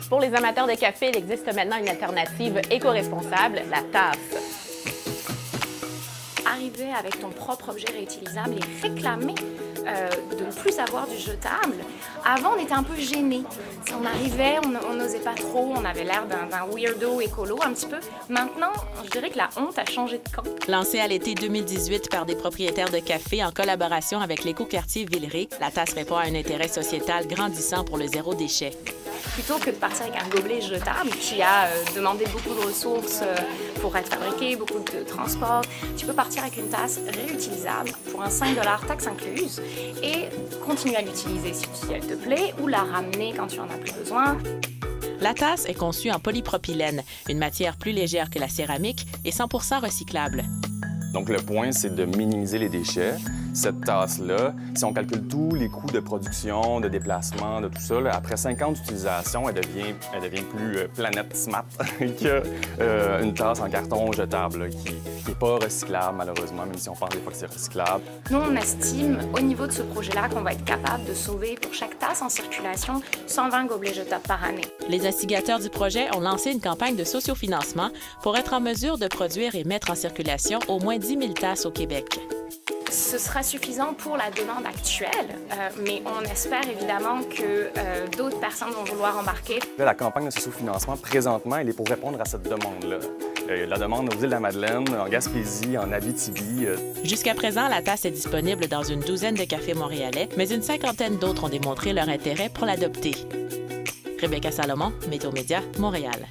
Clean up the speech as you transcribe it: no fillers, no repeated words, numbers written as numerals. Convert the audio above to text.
Pour les amateurs de café, il existe maintenant une alternative éco-responsable, la tasse. Arriver avec ton propre objet réutilisable et réclamer de ne plus avoir du jetable. Avant, on était un peu gênés. Si on arrivait, on n'osait pas trop, on avait l'air d'un weirdo écolo un petit peu. Maintenant, je dirais que la honte a changé de camp. Lancée à l'été 2018 par des propriétaires de café en collaboration avec l'écoquartier Villeray, la tasse répond à un intérêt sociétal grandissant pour le zéro déchet. Plutôt que de partir avec un gobelet jetable qui a demandé beaucoup de ressources pour être fabriqué, beaucoup de transport, tu peux partir avec une tasse réutilisable pour un 5 $ taxe incluse et continuer à l'utiliser si elle te plaît ou la ramener quand tu en as plus besoin. La tasse est conçue en polypropylène, une matière plus légère que la céramique et 100% recyclable. Donc, le point, c'est de minimiser les déchets. Cette tasse-là, si on calcule tous les coûts de production, de déplacement, de tout ça, là, après 5 ans d'utilisation, elle devient plus planète smart qu'une tasse en carton jetable là, qui n'est pas recyclable, malheureusement, même si on pense des fois que c'est recyclable. Nous, on estime au niveau de ce projet-là qu'on va être capable de sauver pour chaque tasse en circulation 120 gobelets jetables par année. Les instigateurs du projet ont lancé une campagne de sociofinancement pour être en mesure de produire et mettre en circulation au moins 10 000 tasses au Québec. Ce sera suffisant pour la demande actuelle, mais on espère évidemment que d'autres personnes vont vouloir embarquer. Là, la campagne de sociofinancement, présentement, elle est pour répondre à cette demande-là. La demande aux Îles-de-la-Madeleine, en Gaspésie, en Abitibi. Jusqu'à présent, la tasse est disponible dans une douzaine de cafés montréalais, mais une cinquantaine d'autres ont démontré leur intérêt pour l'adopter. Rebecca Salomon, Météo Média, Montréal.